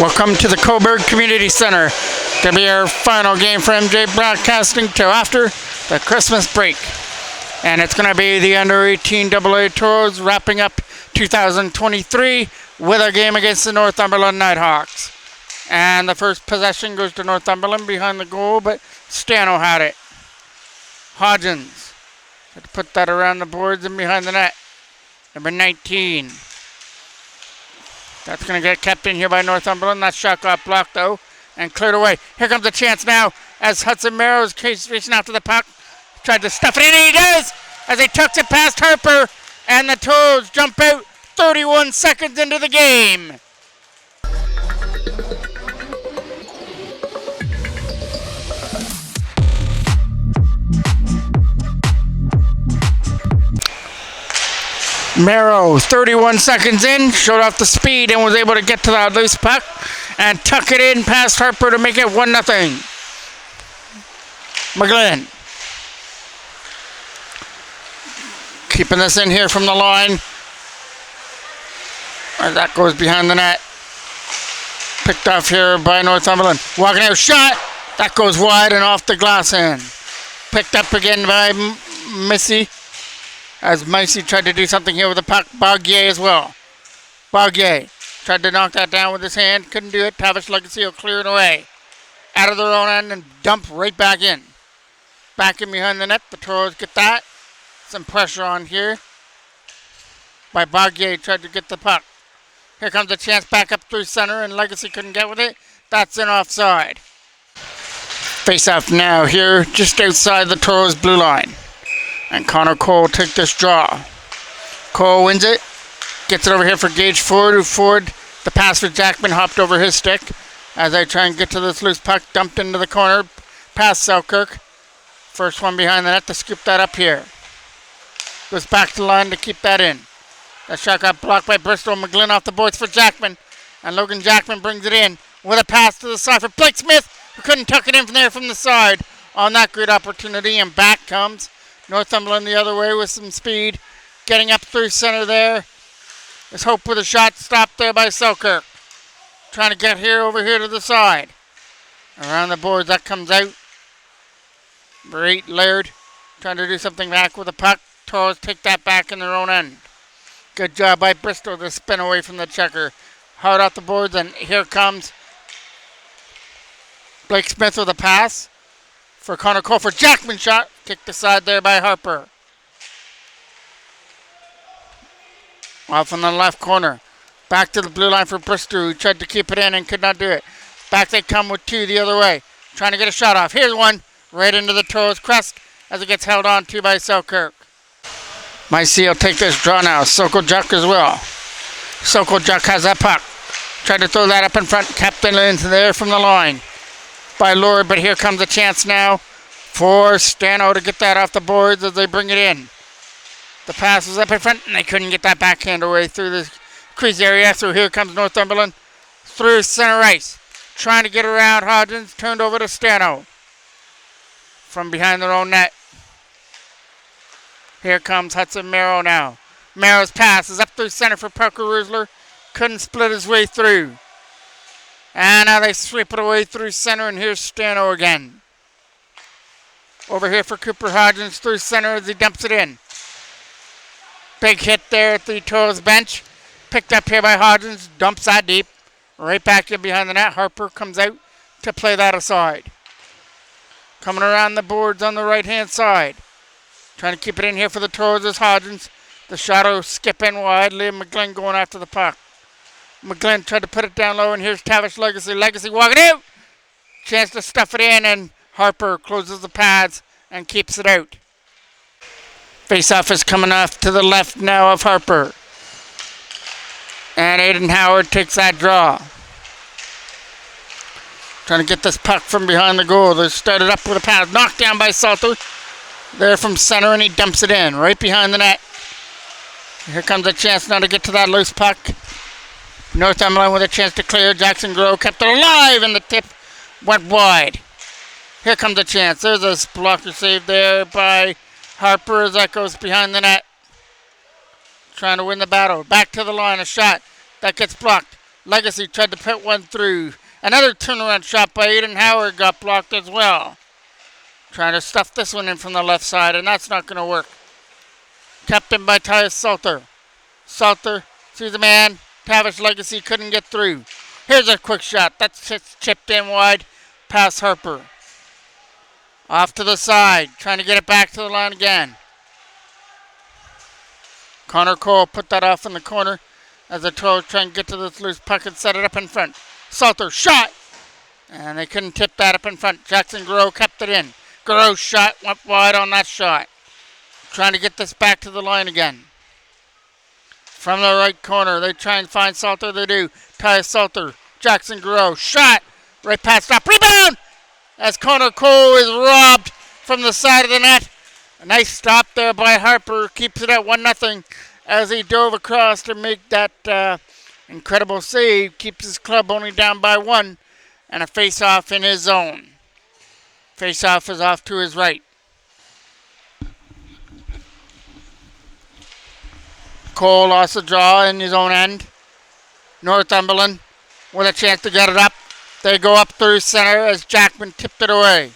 Welcome to the Coburg Community Center. Gonna be our final game for MJ Broadcasting till after the Christmas break. And it's gonna be the under-18 AA Toros wrapping up 2023 with a game against the Northumberland NightHawks. And the first possession goes to Northumberland behind the goal, but Stano had it. Hodgins had to put that around the boards and behind the net. Number 19. That's going to get kept in here by Northumberland. That shot got blocked, though, and cleared away. Here comes a chance now as Hudson Merrow's reaching after the puck. Tried to stuff it in, and he does! As he tucks it past Harper, and the Toros jump out 31 seconds into the game. Merrow, 31 seconds in, showed off the speed and was able to get to that loose puck and tuck it in past Harper to make it 1-0. McGlynn. Keeping this in here from the line. And that goes behind the net. Picked off here by Northumberland. Walking out, shot. That goes wide and off the glass end. Picked up again by Missy. As Micey tried to do something here with the puck. Bargier as well. Bargier tried to knock that down with his hand. Couldn't do it. Tavish Legacy will clear it away. Out of their own end and dump right back in. Back in behind the net. The Toros get that. Some pressure on here. By Bargier. Tried to get the puck. Here comes a chance back up through center and Legacy couldn't get with it. That's an offside. Face off now here just outside the Toros blue line. And Connor Cole will take this draw. Cole wins it. Gets it over here for Gage Ford, who Ford, the pass for Jackman, hopped over his stick. As I try and get to this loose puck, dumped into the corner, past Selkirk. First one behind the net to scoop that up here. Goes back to the line to keep that in. That shot got blocked by Bristol. McGlynn off the boards for Jackman. And Logan Jackman brings it in with a pass to the side for Blake Smith, who couldn't tuck it in from there from the side on that great opportunity. And back comes Northumberland the other way with some speed. Getting up through center there. There's hope with a shot stopped there by Selkirk. Trying to get here over here to the side. Around the boards, that comes out. Number 8, Laird. Trying to do something back with the puck. Toros take that back in their own end. Good job by Bristol to spin away from the checker. Hard off the boards, and here comes Blake Smith with a pass for Connor Cole for Jackman shot. Kicked aside there by Harper. Off in the left corner. Back to the blue line for Bristol, who tried to keep it in and could not do it. Back they come with 2 the other way. Trying to get a shot off. Here's one. Right into the Toros crest as it gets held on to by Selkirk. Micey will take this draw now. Sokojuk as well. Sokojuk has that puck. Tried to throw that up in front. Captain into there from the line by Lord, but here comes a chance now for Stano to get that off the boards as they bring it in. The pass was up in front, and they couldn't get that backhand away through the crease area. So here comes Northumberland through center ice. Trying to get around Hodgins. Turned over to Stano from behind their own net. Here comes Hudson Merrow now. Merrow's pass is up through center for Parker Rusler. Couldn't split his way through. And now they sweep it away through center, and here's Stano again. Over here for Cooper Hodgins through center as he dumps it in. Big hit there at the Toros bench. Picked up here by Hodgins. Dumps that deep. Right back in behind the net. Harper comes out to play that aside. Coming around the boards on the right-hand side. Trying to keep it in here for the Toros is Hodgins. The shot will skip in wide. Liam McGlynn going after the puck. McGlynn tried to put it down low, and here's Tavish Legacy. Legacy walking out. Chance to stuff it in, and Harper closes the pads and keeps it out. Face-off is coming off to the left now of Harper. And Aiden Howard takes that draw. Trying to get this puck from behind the goal. They started up with a pass. Knocked down by Salter. There from center, and he dumps it in right behind the net. Here comes a chance now to get to that loose puck. Northumberland with a chance to clear. Jackson Grove kept it alive, and the tip went wide. Here comes a chance. There's a blocker save there by Harper as that goes behind the net. Trying to win the battle. Back to the line. A shot that gets blocked. Legacy tried to put one through. Another turnaround shot by Aiden Howard got blocked as well. Trying to stuff this one in from the left side, and that's not going to work. Kept in by Tyus Salter. Salter sees a man. Tavish Legacy couldn't get through. Here's a quick shot. That's chipped in wide past Harper. Off to the side. Trying to get it back to the line again. Connor Cole put that off in the corner as the Toros try and get to this loose puck and set it up in front. Salter shot. And they couldn't tip that up in front. Jackson Garreau kept it in. Garreau's shot went wide on that shot. Trying to get this back to the line again. From the right corner, they try and find Salter. They do. Tyus Salter. Jackson Garreau. Shot. Right past stop. Rebound! As Connor Cole is robbed from the side of the net. A nice stop there by Harper. Keeps it at 1-0 as he dove across to make that incredible save. Keeps his club only down by 1. And a face-off in his zone. Face-off is off to his right. Cole lost the draw in his own end. Northumberland with a chance to get it up. They go up through center as Jackman tipped it away.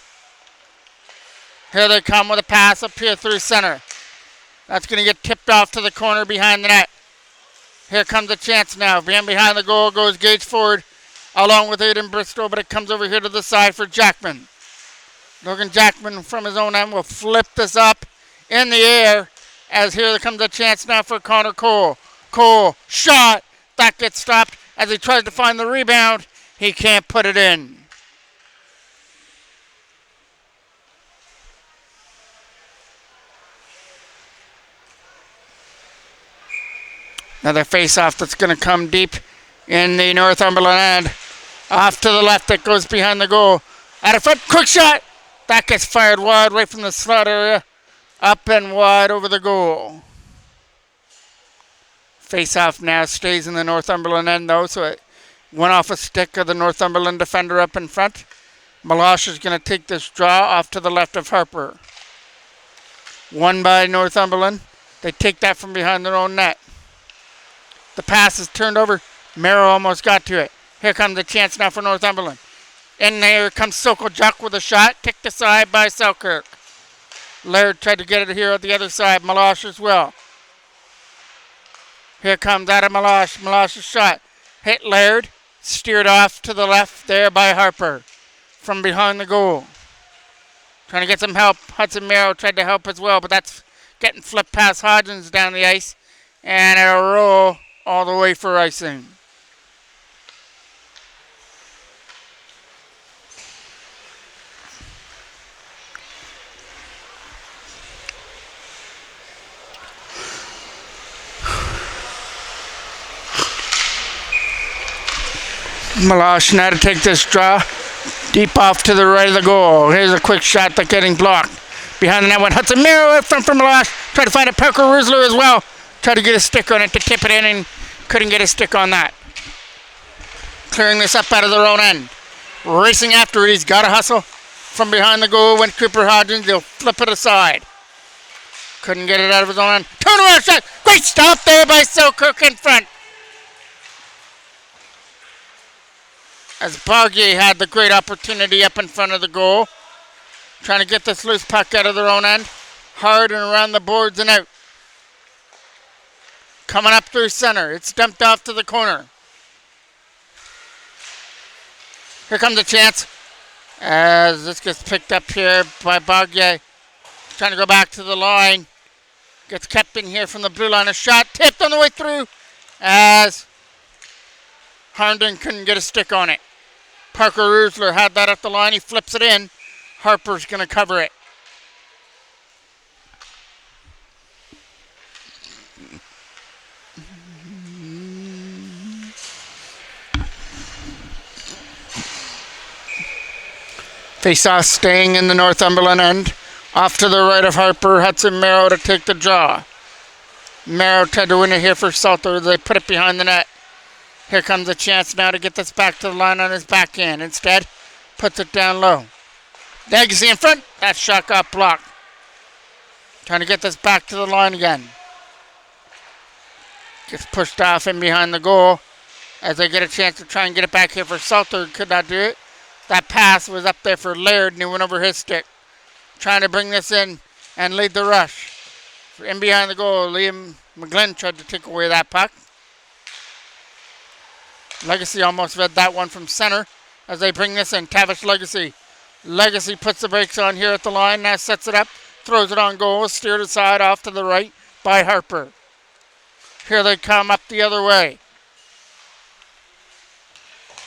Here they come with a pass up here through center. That's going to get tipped off to the corner behind the net. Here comes the chance now. Behind the goal goes Gage Ford along with Aiden Bristow, but it comes over here to the side for Jackman. Logan Jackman from his own end will flip this up in the air as here comes a chance now for Connor Cole. Cole, shot. That gets stopped as he tries to find the rebound. He can't put it in. Another face-off that's going to come deep in the Northumberland end. Off to the left, it goes behind the goal. Out of front, quick shot. That gets fired wide right from the slot area. Up and wide over the goal. Face-off now stays in the Northumberland end though, so it went off a stick of the Northumberland defender up in front. Malosh is going to take this draw off to the left of Harper. Won by Northumberland. They take that from behind their own net. The pass is turned over. Merrill almost got to it. Here comes the chance now for Northumberland. In there comes Sokojuk with a shot. Kicked aside by Selkirk. Laird tried to get it here at the other side. Malosh as well. Here comes Adam Malosh. Malosh's shot. Hit Laird. Steered off to the left there by Harper. From behind the goal. Trying to get some help. Hudson Merrill tried to help as well, but that's getting flipped past Hodgins down the ice. And it'll roll all the way for icing. Malosh now to take this draw. Deep off to the right of the goal. Here's a quick shot that's getting blocked. Behind the net went Hudson Merrill from Malosh. Tried to find a Parker Rusler as well. Tried to get a stick on it to tip it in and couldn't get a stick on that. Clearing this up out of their own end. Racing after it. He's got to hustle. From behind the goal went Cooper Hodgins. They'll flip it aside. Couldn't get it out of his own end. Turnaround shot. Great stop there by Selkirk in front. As Bargier had the great opportunity up in front of the goal. Trying to get this loose puck out of their own end. Hard and around the boards and out. Coming up through center. It's dumped off to the corner. Here comes a chance. As this gets picked up here by Bargier. Trying to go back to the line. Gets kept in here from the blue line. A shot tipped on the way through. As Harnden couldn't get a stick on it. Parker Rusler had that up the line. He flips it in. Harper's going to cover it. Face-off staying in the Northumberland end. Off to the right of Harper. Hudson Merrill to take the draw. Merrill tried to win it here for Salter. They put it behind the net. Here comes a chance now to get this back to the line on his backhand. Instead, puts it down low. Legacy in front. That shot got blocked. Trying to get this back to the line again. Gets pushed off in behind the goal. as they get a chance to try and get it back here for Salter. Could not do it. That pass was up there for Laird, and he went over his stick. Trying to bring this in and lead the rush. In behind the goal, Liam McGlynn tried to take away that puck. Legacy almost read that one from center as they bring this in. Tavish Legacy. Legacy puts the brakes on here at the line. Now sets it up. Throws it on goal. Steered aside off to the right by Harper. Here they come up the other way.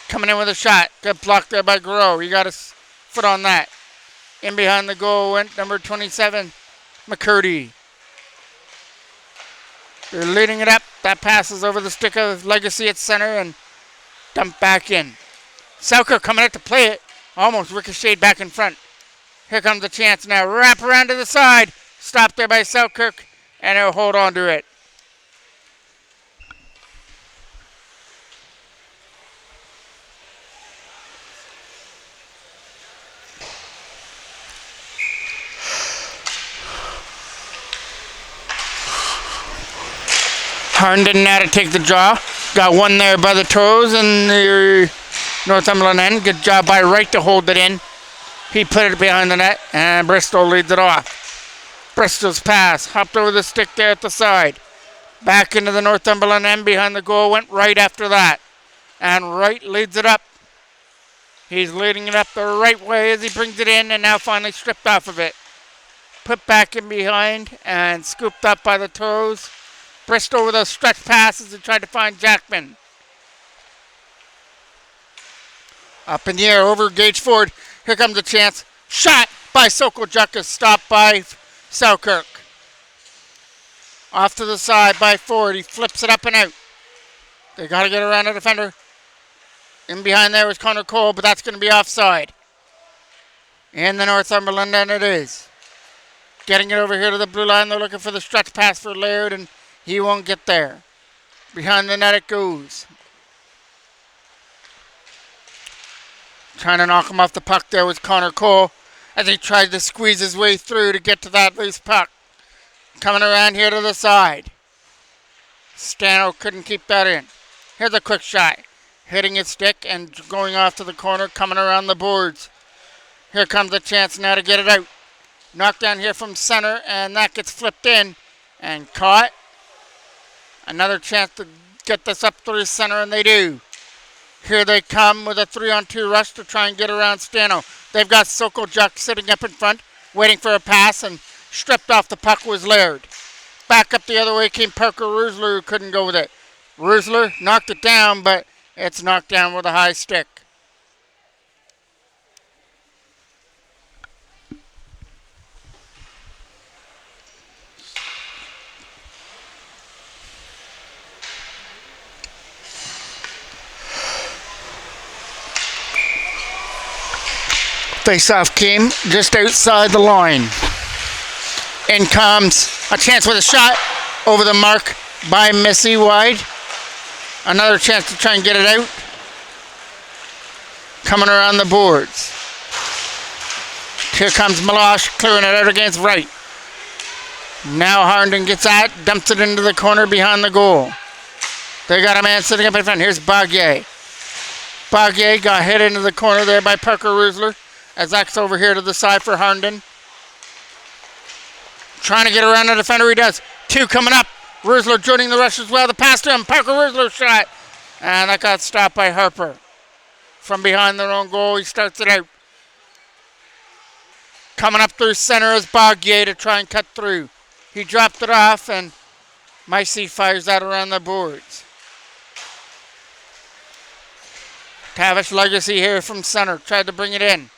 Coming in with a shot. Good block there by Garreau. He got his foot on that. In behind the goal went number 27, McCurdy. They're leading it up. That passes over the stick of Legacy at center and dumped back in. Selkirk coming out to play it. Almost ricocheted back in front. Here comes the chance now. Wrap around to the side. Stopped there by Selkirk, and he'll hold on to it. Harnden now to take the draw. Got one there by the Toros and the Northumberland end. Good job by Wright to hold it in. He put it behind the net, and Bristol leads it off. Bristol's pass hopped over the stick there at the side. Back into the Northumberland end behind the goal. Went right after that. And Wright leads it up. He's leading it up the right way as he brings it in, and now finally stripped off of it. Put back in behind and scooped up by the Toros. Bristol with a stretch pass as he tried to find Jackman. Up in the air over Gage Ford. Here comes a chance. Shot by Sokoljuk is stopped by Selkirk. Off to the side by Ford. He flips it up and out. They got to get around the defender. In behind there was Connor Cole, but that's going to be offside. In the Northumberland end it is. Getting it over here to the blue line. They're looking for the stretch pass for Laird, and he won't get there. Behind the net it goes. Trying to knock him off the puck there was Connor Cole as he tried to squeeze his way through to get to that loose puck. Coming around here to the side. Stano couldn't keep that in. Here's a quick shot. Hitting his stick and going off to the corner, coming around the boards. Here comes the chance now to get it out. Knocked down here from center, and that gets flipped in and caught. Another chance to get this up through center, and they do. Here they come with a 3-on-2 rush to try and get around Stano. They've got Sokoljuk sitting up in front, waiting for a pass, and stripped off the puck was Laird. Back up the other way came Parker Rusler, who couldn't go with it. Rusler knocked it down, but it's knocked down with a high stick. Face-off came just outside the line. In comes a chance with a shot over the mark by Missy wide. Another chance to try and get it out. Coming around the boards. Here comes Milosh clearing it out against Wright. Now Harnden gets that, dumps it into the corner behind the goal. They got a man sitting up in front. Here's Baguier. Baguier got hit into the corner there by Parker Rusler. As that's over here to the side for Harnden. Trying to get around the defender, he does. Two coming up. Rusler joining the rush as well. The pass to him. Parker Rusler shot. And that got stopped by Harper. From behind their own goal, he starts it out. Coming up through center is Baguier to try and cut through. He dropped it off, and Micey fires that around the boards. Tavish Legacy here from center. Tried to bring it in.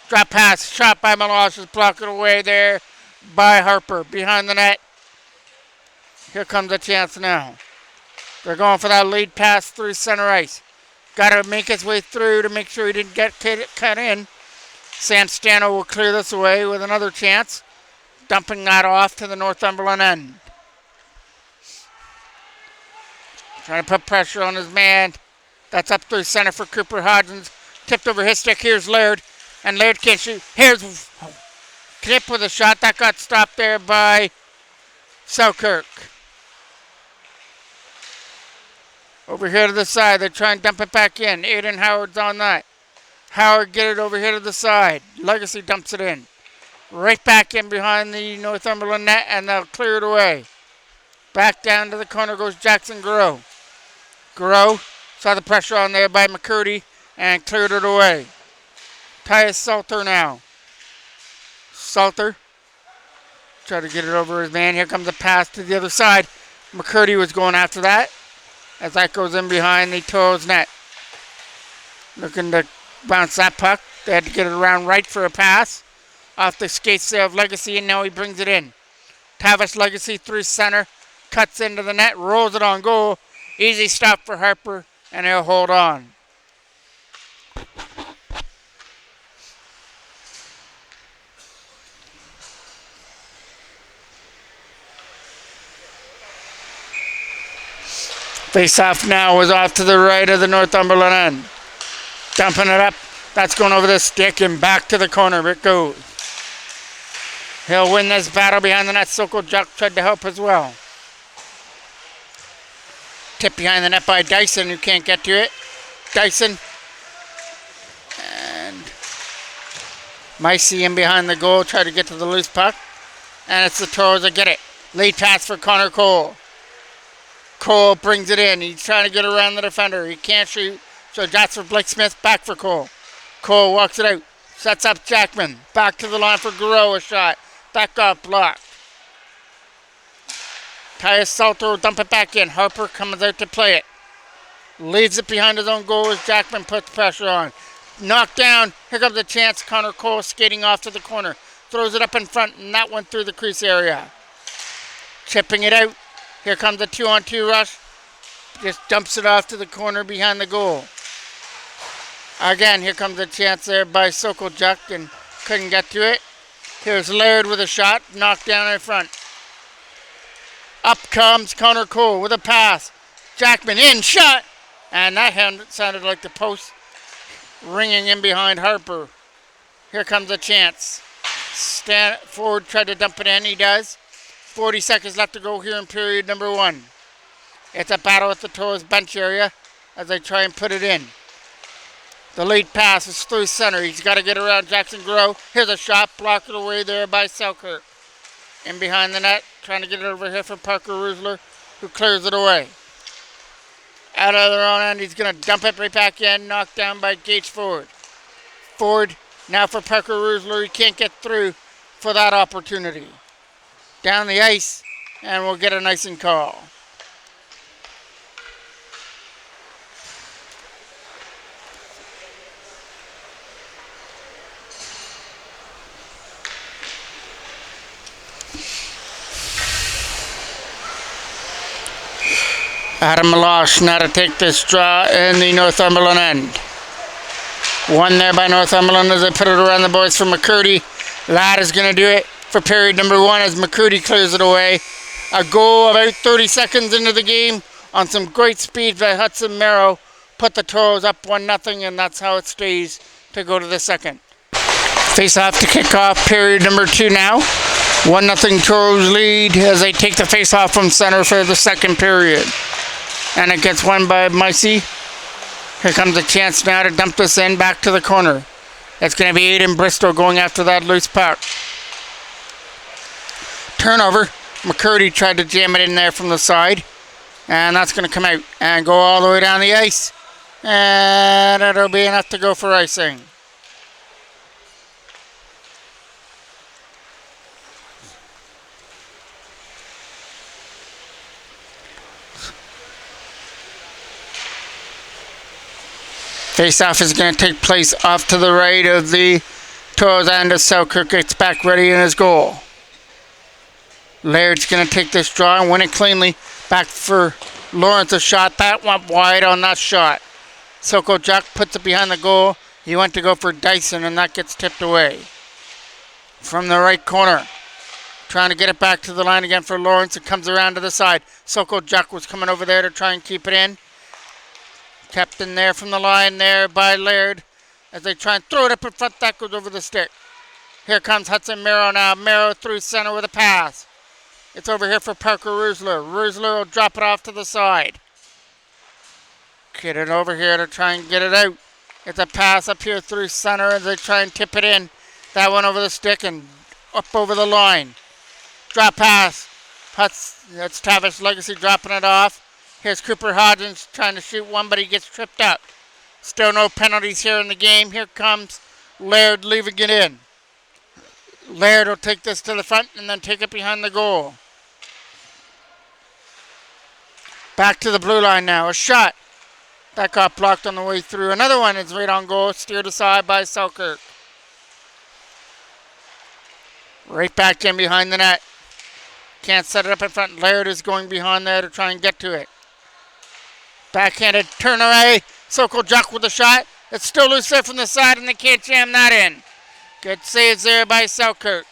Drop pass, shot by Milosh, is blocked away there by Harper behind the net. Here comes a chance now. They're going for that lead pass through center ice. Got to make his way through to make sure he didn't get cut in. Sam Stano will clear this away with another chance. Dumping that off to the Northumberland end. Trying to put pressure on his man. That's up through center for Cooper Hodgins. Tipped over his stick. Here's Laird. And Laird can't shoot. Here's Knipp with a shot. That got stopped there by Selkirk. Over here to the side. They try and dump it back in. Aiden Howard's on that. Howard get it over here to the side. Legacy dumps it in. Right back in behind the Northumberland net, and they'll clear it away. Back down to the corner goes Jackson Grow. Grow saw the pressure on there by McCurdy and cleared it away. Tyus Salter now. Salter try to get it over his man. Here comes a pass to the other side. McCurdy was going after that as that goes in behind the Toros net. Looking to bounce that puck. They had to get it around right for a pass. Off the skates there of Legacy, and now he brings it in. Tavish Legacy through center. Cuts into the net. Rolls it on goal. Easy stop for Harper, and he'll hold on. Face-off now was off to the right of the Northumberland end. Dumping it up. That's going over the stick and back to the corner it goes. He'll win this battle behind the net. Sokol Juk tried to help as well. Tip behind the net by Dyson, who can't get to it. Dyson. And Micey in behind the goal. Try to get to the loose puck. And it's the Toros that get it. Lead pass for Connor Cole. Cole brings it in. He's trying to get around the defender. He can't shoot. So that's for Blake Smith. Back for Cole. Cole walks it out. Sets up Jackman. Back to the line for Guerrero. A shot. Back up. Blocked. Tyus Salter will dump it back in. Harper comes out to play it. Leaves it behind his own goal as Jackman puts pressure on. Knocked down. Here comes a chance. Connor Cole skating off to the corner. Throws it up in front, and that went through the crease area. Chipping it out. Here comes a 2-on-2 rush. Just dumps it off to the corner behind the goal. Again, here comes a chance there by Sokol Juk and couldn't get to it. Here's Laird with a shot. Knocked down in front. Up comes Connor Cole with a pass. Jackman in, shot. And that sounded like the post ringing in behind Harper. Here comes a chance. Stand forward, tried to dump it in. He does. 40 seconds left to go here in period number 1. It's a battle at the Toros bench area as they try and put it in. The lead pass is through center. He's got to get around Jackson Grow. Here's a shot. Blocked away there by Selkirk. In behind the net. Trying to get it over here for Parker Rusler, who clears it away. Out of their own end. He's going to dump it right back in. Knocked down by Gage Ford. Ford now for Parker Rusler. He can't get through for that opportunity. Down the ice. And we'll get an icing call. Adam Malosh now to take this draw in the Northumberland end. One there by Northumberland as they put it around the boys for McCurdy. Ladd is going to do it for period number 1 as McCurdy clears it away. A goal about 30 seconds into the game on some great speed by Hudson Merrow. Put the Toros up 1-0, and that's how it stays to go to the second. Face off to kick off period number 2 now. 1-0 Toros lead as they take the face off from center for the second period. And it gets won by Micey. Here comes a chance now to dump this in back to the corner. It's going to be Aiden Bristow going after that loose puck. Turnover. McCurdy tried to jam it in there from the side. And that's going to come out and go all the way down the ice. And it'll be enough to go for icing. Face-off is going to take place off to the right of the Toros end as Selkirk gets back ready in his goal. Laird's going to take this draw and win it cleanly. Back for Lawrence, a shot. That went wide on that shot. Sokol Juk puts it behind the goal. He went to go for Dyson, and that gets tipped away. From the right corner. Trying to get it back to the line again for Lawrence. It comes around to the side. Sokol Juk was coming over there to try and keep it in. Kept in there from the line there by Laird. As they try and throw it up in front, that goes over the stick. Here comes Hudson Merrow now. Merrow through center with a pass. It's over here for Parker Rusler. Rusler will drop it off to the side. Get it over here to try and get it out. It's a pass up here through center as they try and tip it in. That one over the stick and up over the line. Drop pass. That's Tavish Legacy dropping it off. Here's Cooper Hodgins trying to shoot one, but he gets tripped up. Still no penalties here in the game. Here comes Laird leaving it in. Laird will take this to the front and then take it behind the goal. Back to the blue line now. A shot. That got blocked on the way through. Another one is right on goal. Steered aside by Selkirk. Right back in behind the net. Can't set it up in front. Laird is going behind there to try and get to it. Backhanded turn away. Sokol Jock with a shot. It's still loose there from the side and they can't jam that in. Good saves there by Selkirk.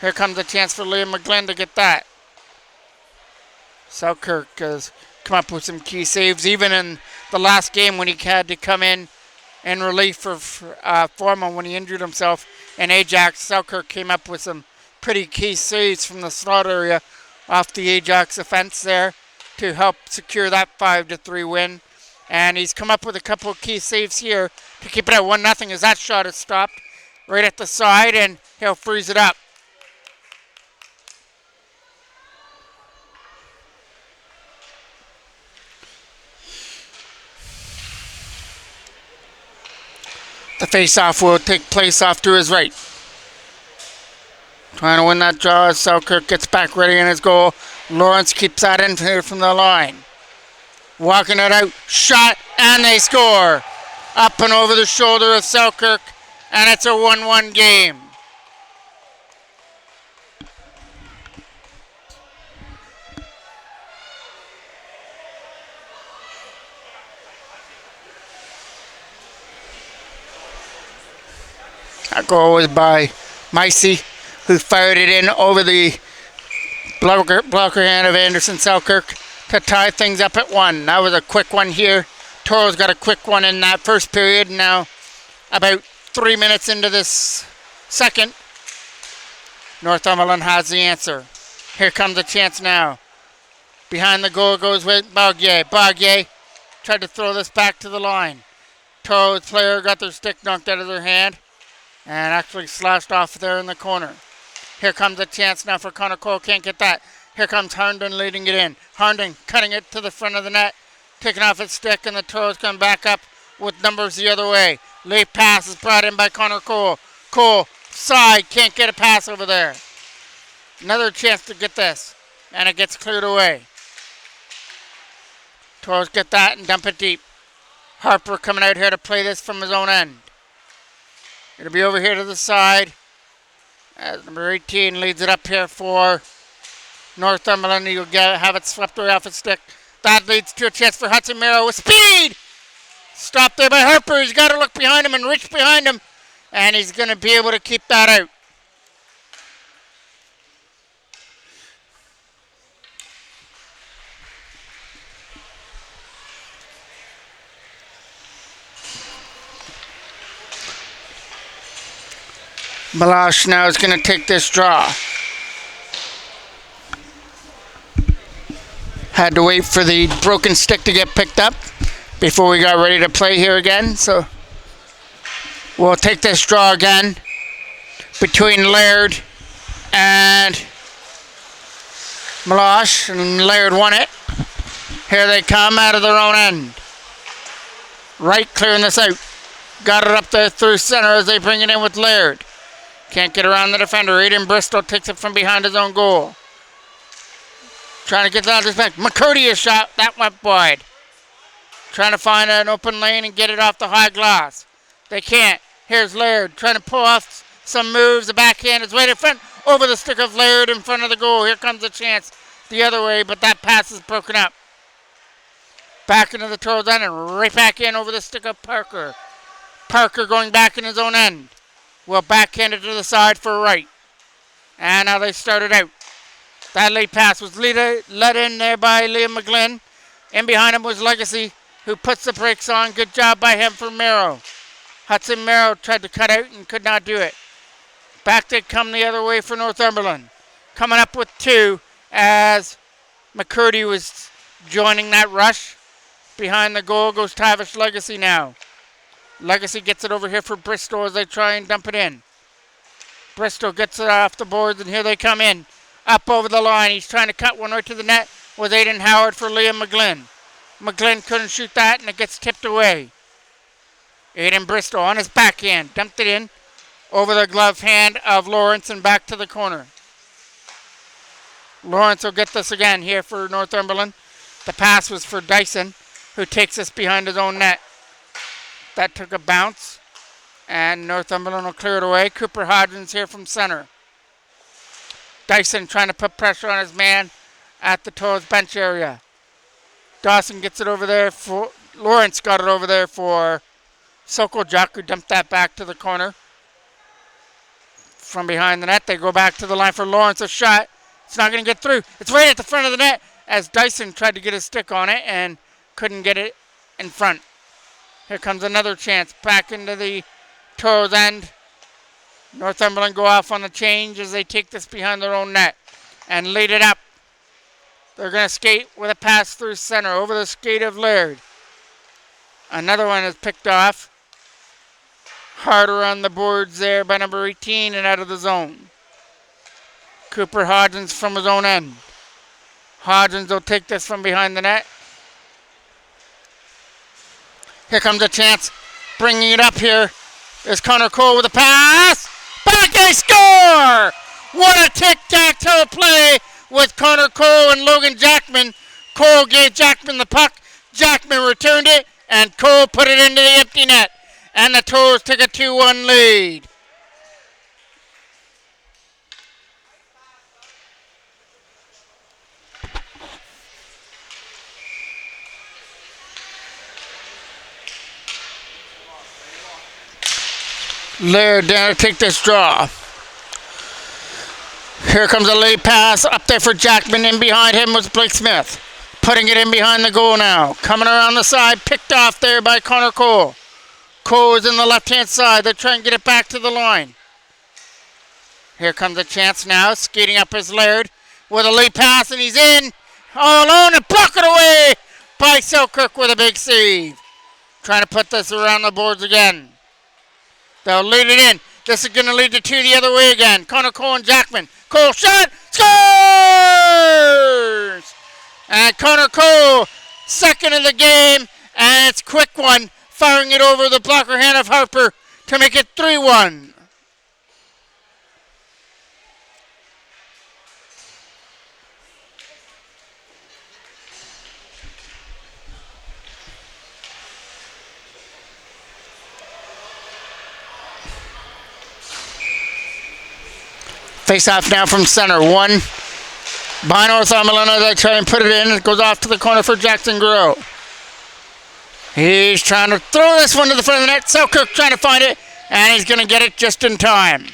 Here comes a chance for Liam McGlynn to get that. Selkirk has come up with some key saves, even in the last game when he had to come in relief for Foreman when he injured himself in Ajax. Selkirk came up with some pretty key saves from the slot area off the Ajax offense there to help secure that 5-3 win. And he's come up with a couple of key saves here to keep it at 1-0 as that shot is stopped right at the side and he'll freeze it up. The face-off will take place off to his right. Trying to win that draw as Selkirk gets back ready in his goal. Lawrence keeps that in here from the line. Walking it out, shot, and they score. Up and over the shoulder of Selkirk, and it's a 1-1 game. That goal was by Micey, who fired it in over the blocker hand of Anderson Selkirk to tie things up at 1. That was a quick one here. Toros got a quick one in that first period. Now, about 3 minutes into this second, Northumberland has the answer. Here comes a chance now. Behind the goal goes with Bargier. Bargier tried to throw this back to the line. Toros player got their stick knocked out of their hand and actually slashed off there in the corner. Here comes a chance now for Connor Cole. Can't get that. Here comes Herndon leading it in. Herndon cutting it to the front of the net. Taking off its stick and the Toros come back up with numbers the other way. Late pass is brought in by Connor Cole. Cole, side, can't get a pass over there. Another chance to get this. And it gets cleared away. Toros get that and dump it deep. Harper coming out here to play this from his own end. It'll be over here to the side. As number 18 leads it up here for Northumberland. You'll have it swept away off its stick. That leads to a chance for Hudson Merrow with speed. Stopped there by Harper. He's got to look behind him and reach behind him. And he's going to be able to keep that out. Malash now is going to take this draw. Had to wait for the broken stick to get picked up before we got ready to play here again. So we'll take this draw again between Laird and Malash. And Laird won it. Here they come out of their own end. Right, clearing this out. Got it up there through center as they bring it in with Laird. Can't get around the defender. Aiden Bristol takes it from behind his own goal. Trying to get that out back. McCurdy a shot. That went wide. Trying to find an open lane and get it off the high glass. They can't. Here's Laird trying to pull off some moves. The backhand is right in front. Over the stick of Laird in front of the goal. Here comes a chance the other way, but that pass is broken up. Back into the Toros end and right back in over the stick of Parker. Parker going back in his own end. Will backhand it to the side for right. And now they started out. That late pass was led in there by Liam McGlynn. In behind him was Legacy, who puts the brakes on. Good job by him for Merrow. Hudson Merrow tried to cut out and could not do it. Back they come the other way for Northumberland. Coming up with two as McCurdy was joining that rush. Behind the goal goes Tavish Legacy now. Legacy gets it over here for Bristol as they try and dump it in. Bristol gets it off the boards, and here they come in. Up over the line. He's trying to cut one right to the net with Aiden Howard for Liam McGlynn. McGlynn couldn't shoot that, and it gets tipped away. Aiden Bristol on his backhand. Dumped it in over the glove hand of Lawrence and back to the corner. Lawrence will get this again here for Northumberland. The pass was for Dyson, who takes us behind his own net. That took a bounce, and Northumberland will clear it away. Cooper Hodgins here from center. Dyson trying to put pressure on his man at the Toros bench area. Dawson gets it over there for... Lawrence got it over there for Sokoljak, who dumped that back to the corner. From behind the net, they go back to the line for Lawrence. A shot. It's not going to get through. It's right at the front of the net as Dyson tried to get his stick on it and couldn't get it in front. Here comes another chance back into the Toros end. Northumberland go off on the change as they take this behind their own net and lead it up. They're going to skate with a pass through center over the skate of Laird. Another one is picked off. Harder on the boards there by number 18 and out of the zone. Cooper Hodgins from his own end. Hodgins will take this from behind the net. Here comes a chance. Bringing it up here is Connor Cole with a pass. Back and score! What a tic-tac-toe play with Connor Cole and Logan Jackman. Cole gave Jackman the puck. Jackman returned it, and Cole put it into the empty net. And the Toros took a 2-1 lead. Laird down to take this draw. Here comes a late pass up there for Jackman. In behind him was Blake Smith. Putting it in behind the goal now. Coming around the side. Picked off there by Connor Cole. Cole is in the left-hand side. They're trying to get it back to the line. Here comes a chance now. Skating up is Laird with a late pass, and he's in. All alone and blocked it away by Selkirk with a big save. Trying to put this around the boards again. They'll lead it in. This is going to lead to two the other way again. Connor Cole and Jackman. Cole shot. Scores! And Connor Cole, second of the game. And it's a quick one. Firing it over the blocker hand of Harper to make it 3-1. Face off now from center. One by Northumberland as they try and put it in. It goes off to the corner for Jackson Grow. He's trying to throw this one to the front of the net. Selkirk trying to find it, and he's going to get it just in time.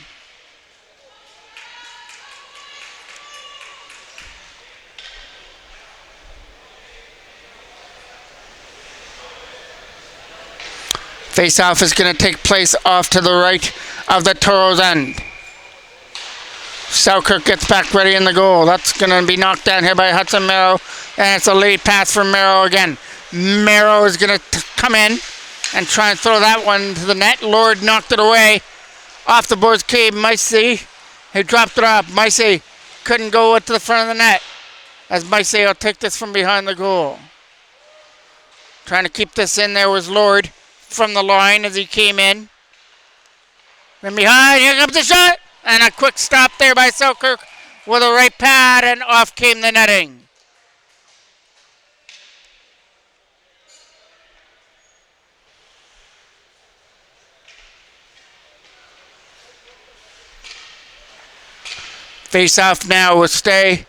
Face-off is going to take place off to the right of the Toros end. Selkirk gets back ready in the goal. That's going to be knocked down here by Hudson Merrow. And it's a late pass from Merrow again. Merrow is going to come in and try and throw that one to the net. Lord knocked it away. Off the boards came Micey, who dropped it off. Micey couldn't go to the front of the net as Micey will take this from behind the goal. Trying to keep this in there was Lord from the line as he came in. Then behind, here comes the shot. And a quick stop there by Selkirk with a right pad, and off came the netting. Face off now will stay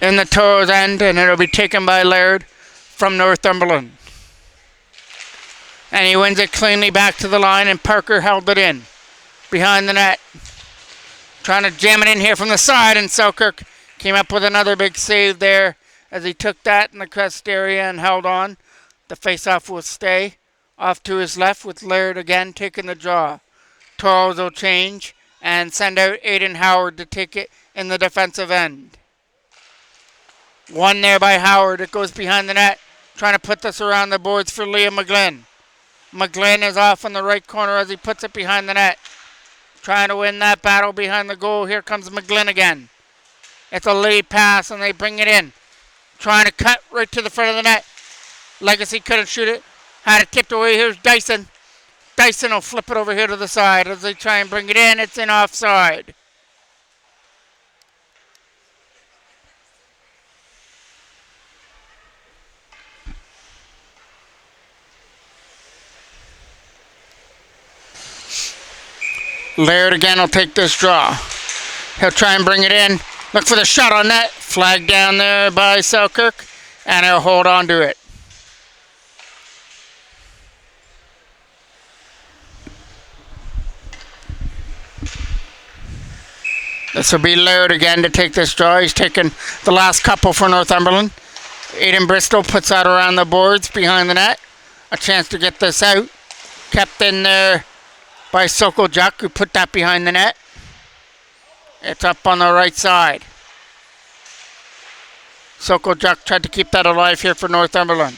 in the Toros end, and it'll be taken by Laird from Northumberland. And he wins it cleanly back to the line, and Parker held it in behind the net. Trying to jam it in here from the side, and Selkirk came up with another big save there as he took that in the crest area and held on. The face-off will stay off to his left with Laird again taking the draw. Toros will change and send out Aiden Howard to take it in the defensive end. One there by Howard. It goes behind the net. Trying to put this around the boards for Liam McGlynn. McGlynn is off in the right corner as he puts it behind the net. Trying to win that battle behind the goal. Here comes McGlynn again. It's a lead pass and they bring it in. Trying to cut right to the front of the net. Legacy couldn't shoot it. Had it tipped away. Here's Dyson. Dyson will flip it over here to the side as they try and bring it in. It's in offside. Laird again will take this draw. He'll try and bring it in. Look for the shot on net. Flag down there by Selkirk. And he'll hold on to it. This will be Laird again to take this draw. He's taken the last couple for Northumberland. Aidan Bristol puts that around the boards behind the net. A chance to get this out. Kept in there by Sokol Juk, who put that behind the net. It's up on the right side. Sokol Juk tried to keep that alive here for Northumberland.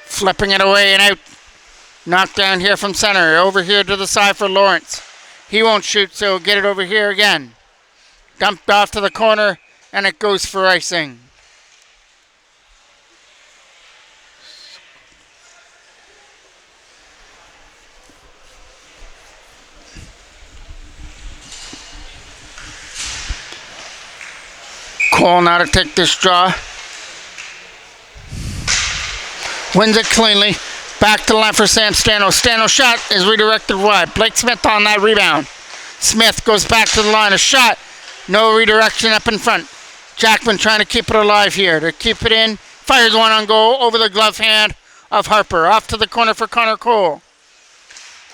Flipping it away and out. Knocked down here from center. Over here to the side for Lawrence. He won't shoot, so get it over here again. Dumped off to the corner, and it goes for icing. Cole now to take this draw. Wins it cleanly. Back to the line for Sam Stano. Stano's shot is redirected wide. Blake Smith on that rebound. Smith goes back to the line. A shot. No redirection up in front. Jackman trying to keep it alive here. To keep it in. Fires one on goal over the glove hand of Harper. Off to the corner for Connor Cole.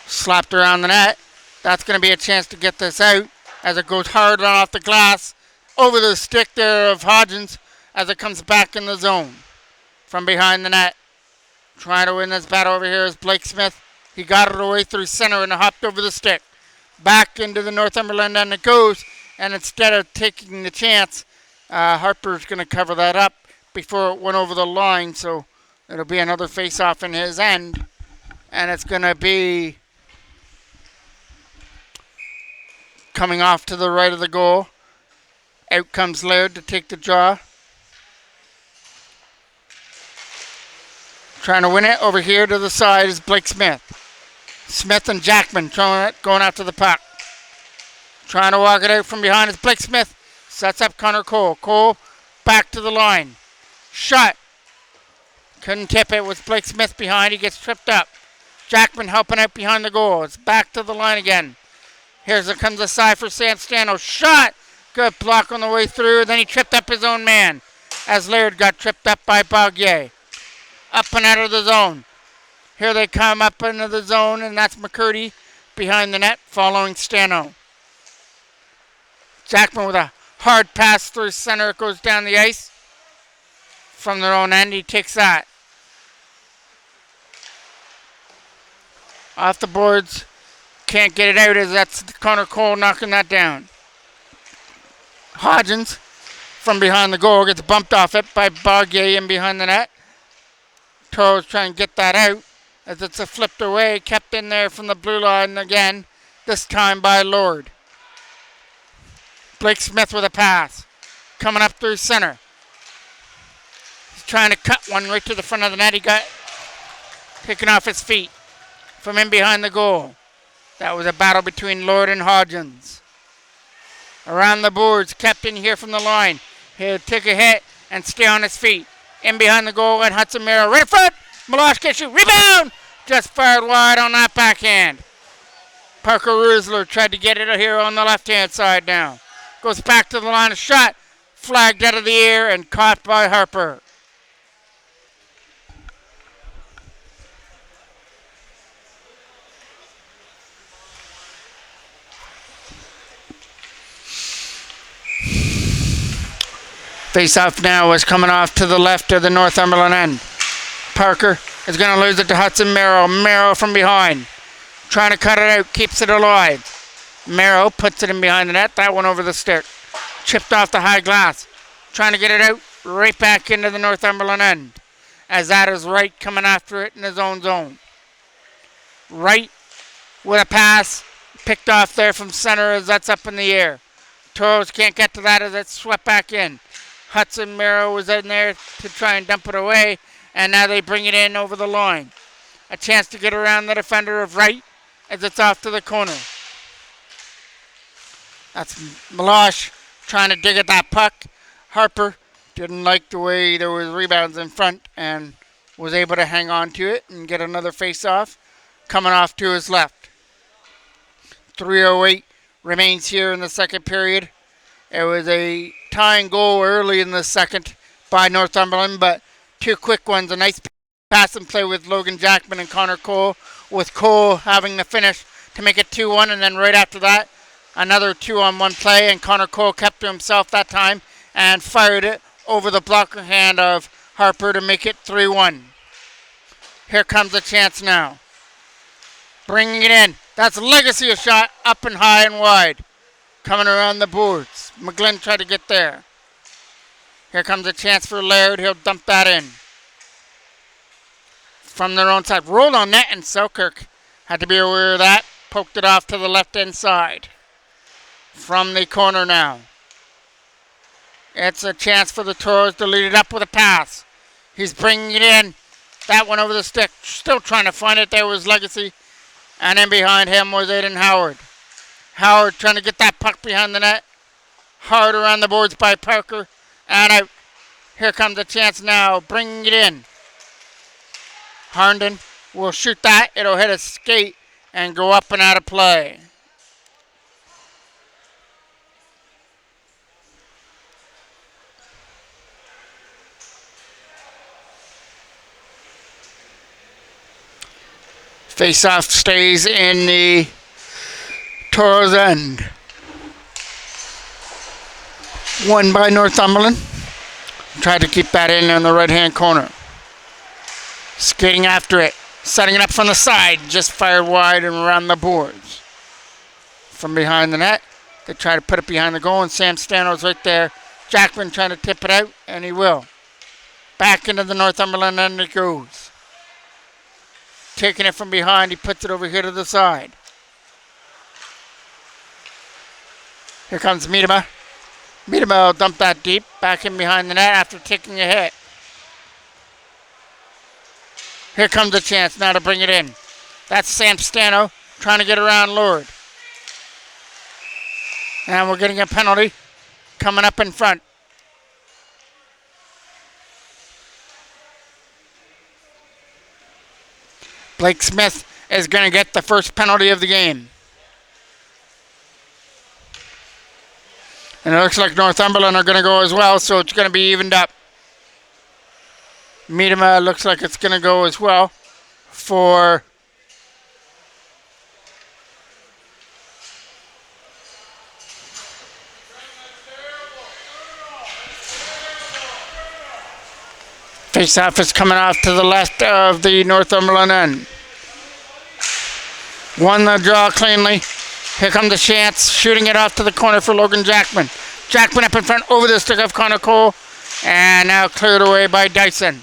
Slapped around the net. That's going to be a chance to get this out as it goes hard on off the glass. Over the stick there of Hodgins as it comes back in the zone. From behind the net. Trying to win this battle over here is Blake Smith. He got it away through center and hopped over the stick. Back into the Northumberland end it goes. And instead of taking the chance, Harper's going to cover that up before it went over the line. So it'll be another face-off in his end. And it's going to be coming off to the right of the goal. Out comes Laird to take the draw. Trying to win it over here to the side is Blake Smith. Smith and Jackman throwing it, going after the puck. Trying to walk it out from behind is Blake Smith. Sets up Connor Cole. Cole back to the line. Shot. Couldn't tip it with Blake Smith behind. He gets tripped up. Jackman helping out behind the goal. It's back to the line again. Here's it comes the side for Sam Stano. Shot. Good block on the way through. Then he tripped up his own man as Laird got tripped up by Bogier. Up and out of the zone. Here they come up into the zone, and that's McCurdy behind the net following Stano. Jackman with a hard pass through center. It goes down the ice. From their own end, he takes that. Off the boards. Can't get it out as that's Connor Cole knocking that down. Hodgins from behind the goal gets bumped off it by Bogier in behind the net. Toros trying to get that out as it's flipped away, kept in there from the blue line again, this time by Lord. Blake Smith with a pass, coming up through center. He's trying to cut one right to the front of the net. He got taken off his feet from in behind the goal. That was a battle between Lord and Hodgins. Around the boards, kept in here from the line. He'll take a hit and stay on his feet. In behind the goal and Hudson Merrill. Right in front. Malosh gets you. Rebound. Just fired wide on that backhand. Parker Rusler tried to get it here on the left-hand side now. Goes back to the line of shot. Flagged out of the air and caught by Harper. Face-off now is coming off to the left of the Northumberland end. Parker is going to lose it to Hudson Merrill. Merrill from behind. Trying to cut it out. Keeps it alive. Merrill puts it in behind the net. That one over the stick. Chipped off the high glass. Trying to get it out right back into the Northumberland end. As that is Wright coming after it in his own zone. Wright with a pass. Picked off there from center as that's up in the air. Toros can't get to that as it's swept back in. Hudson Miro was in there to try and dump it away. And now they bring it in over the line. A chance to get around the defender of Wright as it's off to the corner. That's Meloche trying to dig at that puck. Harper didn't like the way there was rebounds in front and was able to hang on to it and get another face-off coming off to his left. 3:08 remains here in the second period. It was a tying goal early in the second by Northumberland, but two quick ones. A nice pass and play with Logan Jackman and Connor Cole, with Cole having the finish to make it 2-1, and then right after that, another 2-on-1 play, and Connor Cole kept to himself that time and fired it over the blocker hand of Harper to make it 3-1. Here comes a chance now. Bringing it in. That's Legacy, a shot up and high and wide. Coming around the boards. McGlynn tried to get there. Here comes a chance for Laird. He'll dump that in. From their own side. Rolled on net, and Selkirk had to be aware of that. Poked it off to the left-hand side. From the corner now. It's a chance for the Toros to lead it up with a pass. He's bringing it in. That one over the stick. Still trying to find it. There was Legacy. And then behind him was Aiden Howard. Howard trying to get that puck behind the net. Hard around the boards by Parker. And out. Here comes a chance now. Bringing it in. Harnden will shoot that. It'll hit a skate and go up and out of play. Face-off stays in the Toros end. Won by Northumberland. Tried to keep that in on the right-hand corner. Skating after it. Setting it up from the side. Just fired wide and around the boards. From behind the net. They try to put it behind the goal, and Sam Stano's right there. Jackman trying to tip it out, and he will. Back into the Northumberland end it goes. Taking it from behind, he puts it over here to the side. Here comes Miedema. Miedema will dump that deep, back in behind the net after taking a hit. Here comes a chance now to bring it in. That's Sam Stano trying to get around Lord. And we're getting a penalty coming up in front. Blake Smith is going to get the first penalty of the game. And it looks like Northumberland are going to go as well, so it's going to be evened up. Miedema looks like it's going to go as well for face-off is coming off to the left of the Northumberland end. Won the draw cleanly. Here comes the chance, shooting it off to the corner for Logan Jackman. Jackman up in front over the stick of Connor Cole, and now cleared away by Dyson.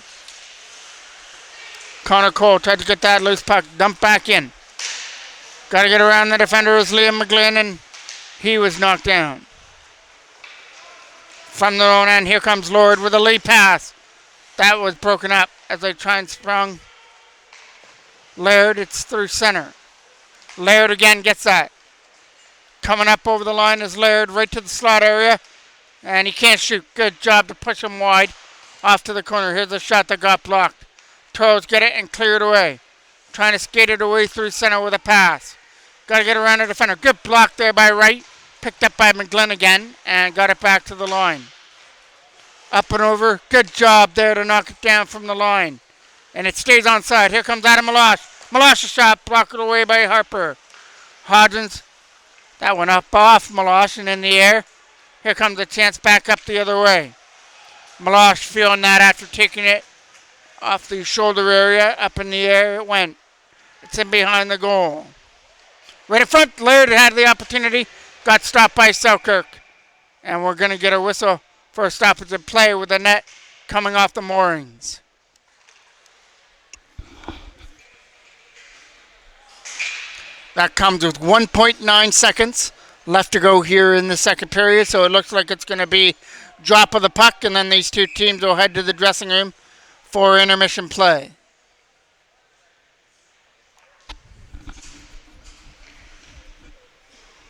Connor Cole tried to get that loose puck, dumped back in. Got to get around the defender is Liam McGlynn, and he was knocked down. From their own end, here comes Lord with a lead pass. That was broken up as they try and sprung. Laird, it's through center. Laird again gets that. Coming up over the line is Laird right to the slot area. And he can't shoot. Good job to push him wide off to the corner. Here's a shot that got blocked. Toros get it and clear it away. Trying to skate it away through center with a pass. Got to get around the defender. Good block there by Wright. Picked up by McGlynn again and got it back to the line. Up and over. Good job there to knock it down from the line. And it stays onside. Here comes Adam Meloche. Meloche's shot blocked away by Harper. Hodgins. That went up off Meloche and in the air. Here comes a chance back up the other way. Meloche feeling that after taking it off the shoulder area. Up in the air it went. It's in behind the goal. Right in front, Laird had the opportunity. Got stopped by Selkirk. And we're going to get a whistle for a stoppage of play with the net coming off the moorings. That comes with 1.9 seconds left to go here in the second period, so it looks like it's going to be drop of the puck, and then these two teams will head to the dressing room for intermission play.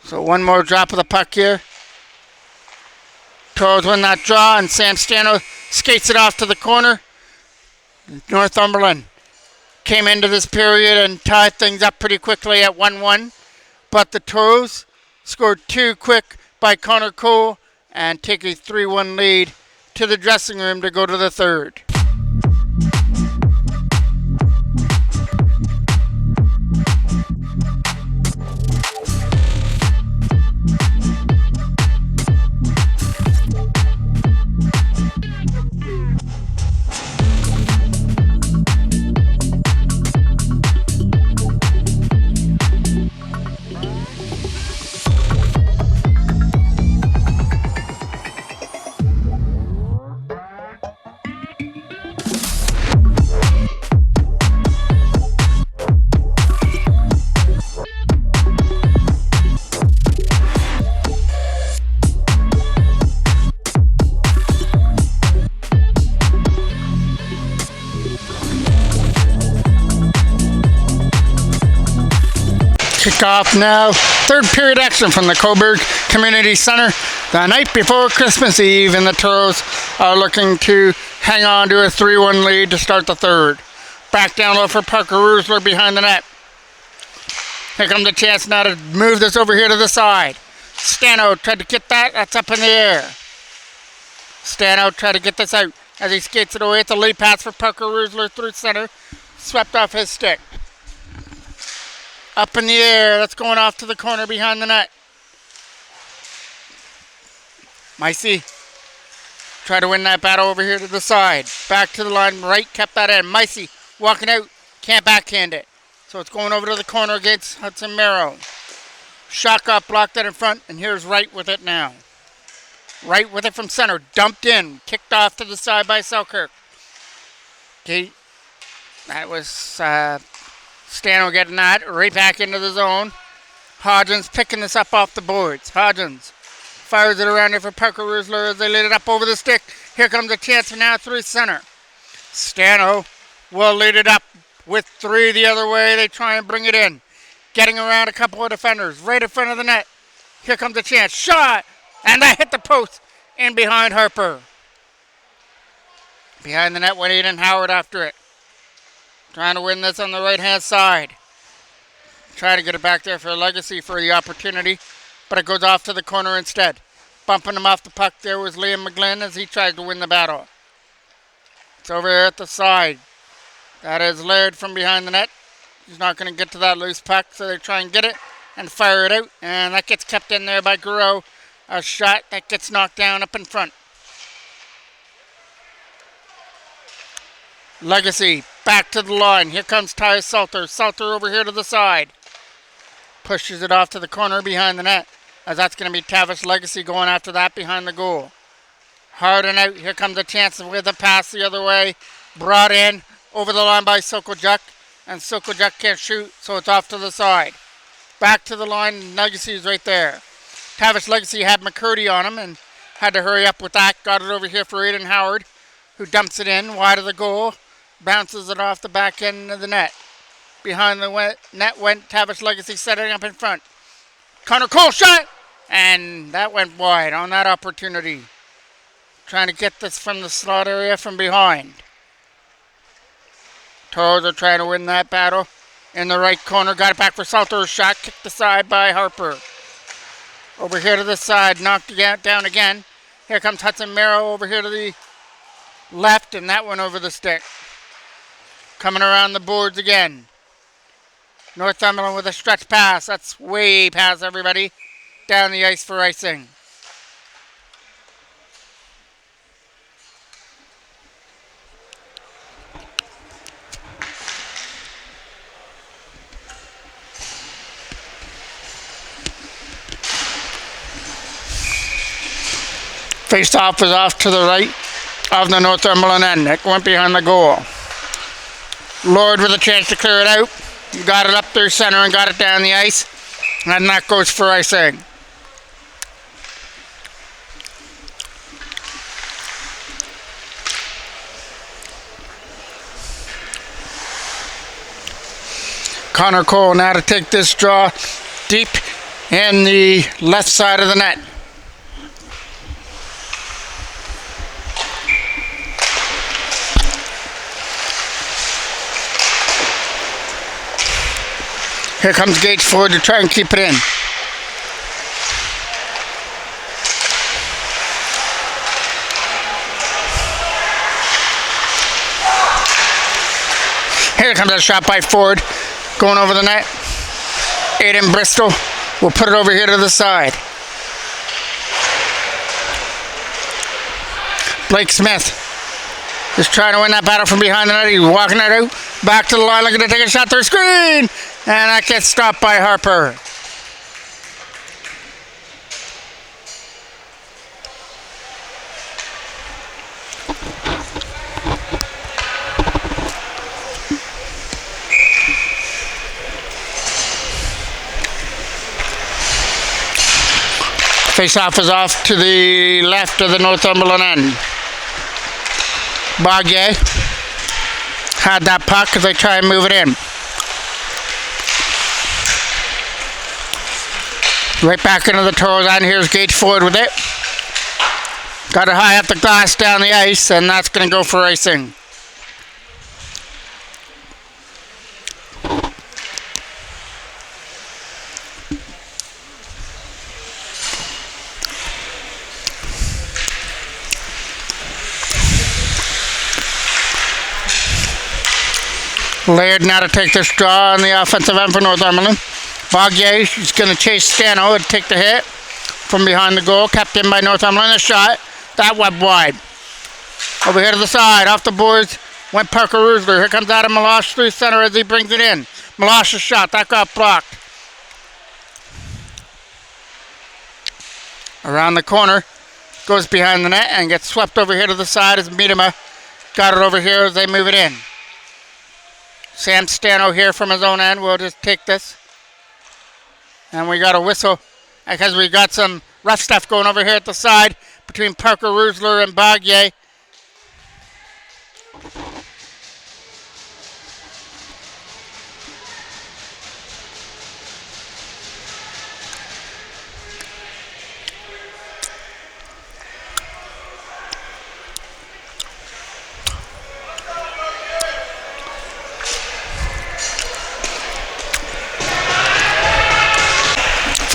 So one more drop of the puck here. Toros win that draw, and Sam Stano skates it off to the corner. Northumberland came into this period and tied things up pretty quickly at 1-1. But the Toros scored two quick by Connor Cole and take a 3-1 lead to the dressing room to go to the third. Kickoff now. Third period action from the Coburg Community Center. The night before Christmas Eve, and the Toros are looking to hang on to a 3-1 lead to start the third. Back down low for Parker Rusler behind the net. Here comes the chance now to move this over here to the side. Stano tried to get that. That's up in the air. Stano tried to get this out as he skates it away. It's a lead pass for Parker Rusler through center. Swept off his stick. Up in the air. That's going off to the corner behind the net. Micey tried to win that battle over here to the side. Back to the line. Right, kept that in. Micey walking out. Can't backhand it. So it's going over to the corner against Hudson Merrow. Shot got blocked out in front, and here's Wright with it now. Wright with it from center. Dumped in. Kicked off to the side by Selkirk. Okay. That was Stano getting that right back into the zone. Hodgins picking this up off the boards. Hodgins fires it around here for Parker Rusler as they lead it up over the stick. Here comes a chance for now through center. Stano will lead it up with three the other way. They try and bring it in. Getting around a couple of defenders right in front of the net. Here comes a chance. Shot! And that hit the post in behind Harper. Behind the net went Aiden Howard after it. Trying to win this on the right-hand side. Try to get it back there for Legacy for the opportunity, but it goes off to the corner instead. Bumping him off the puck there was Liam McGlynn as he tried to win the battle. It's over here at the side. That is Laird from behind the net. He's not going to get to that loose puck, so they try and get it and fire it out. And that gets kept in there by Guro. A shot that gets knocked down up in front. Legacy back to the line. Here comes Ty Salter. Salter over here to the side. Pushes it off to the corner behind the net. As that's going to be Tavish Legacy going after that behind the goal. Hard and out. Here comes a chance with a pass the other way. Brought in over the line by Sokojuk. And Sokojuk can't shoot, so it's off to the side. Back to the line. Legacy is right there. Tavish Legacy had McCurdy on him and had to hurry up with that. Got it over here for Aiden Howard, who dumps it in wide of the goal. Bounces it off the back end of the net. Behind the net went Tavish Legacy setting up in front. Connor Cole shot! And that went wide on that opportunity. Trying to get this from the slot area from behind. Toros are trying to win that battle. In the right corner, got it back for Salter. Shot kicked aside by Harper. Over here to the side, knocked down again. Here comes Hudson Merrow over here to the left, and that went over the stick. Coming around the boards again. Northumberland with a stretch pass. That's way past everybody. Down the ice for icing. Face-off was off to the right of the Northumberland end. It went behind the goal. Lord with a chance to clear it out. Got it up through center and got it down the ice. And that goes for icing. Connor Cole now to take this draw deep in the left side of the net. Here comes Gage Ford to try and keep it in. Here comes a shot by Ford. Going over the net. Aiden Bristol will put it over here to the side. Blake Smith is trying to win that battle from behind the net. He's walking it out. Back to the line, looking to take a shot through screen. And that gets stopped by Harper. Face-off is off to the left of the Northumberland end. Bargier had that puck as they try and move it in. Right back into the Toros end. Here's Gage Ford with it. Got it high up the glass down the ice, and that's going to go for icing. Laird now to take this draw on the offensive end for Northumberland. Bargier is going to chase Stano and take the hit from behind the goal. Kept in by Northumberland. A shot. That went wide. Over here to the side. Off the boards went Parker Rusler. Here comes Adam Malosh through center as he brings it in. Malosh's shot. That got blocked. Around the corner. Goes behind the net and gets swept over here to the side as Miedema got it over here as they move it in. Sam Stano here from his own end. We'll just take this. And we got a whistle because we got some rough stuff going over here at the side between Parker Rusler and Bargier.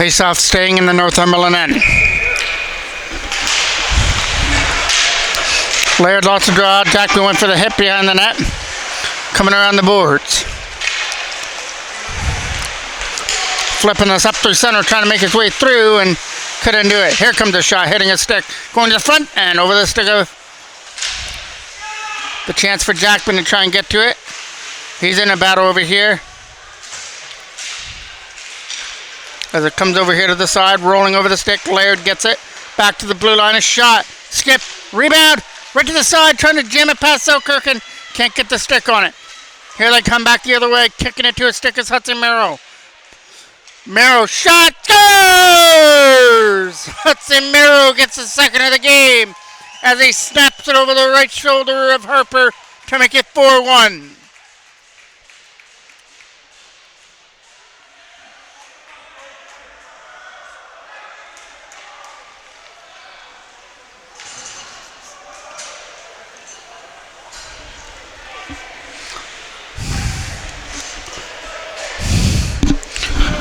Face-off staying in the Northumberland end. Laird lost the draw. Jackman went for the hit behind the net. Coming around the boards. Flipping this up through center, trying to make his way through and couldn't do it. Here comes a shot, hitting a stick. Going to the front and over the stick of the chance for Jackman to try and get to it. He's in a battle over here. As it comes over here to the side, rolling over the stick, Laird gets it. Back to the blue line, a shot. Skip, rebound, right to the side, trying to jam it past Selkirk and can't get the stick on it. Here they come back the other way, kicking it to a stick is Hudson Merrow. Merrow shot, scores! Hudson Merrow gets the second of the game as he snaps it over the right shoulder of Harper to make it 4-1.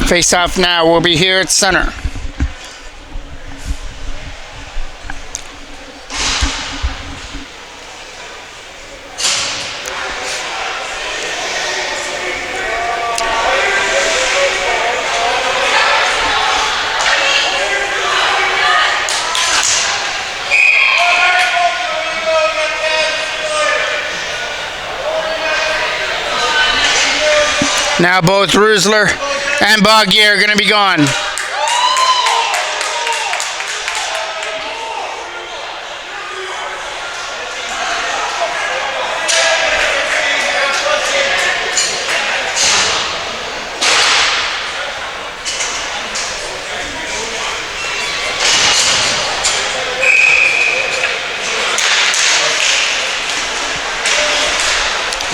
Face-off now will be here at center. Now both Rusler and Bargier are going to be gone.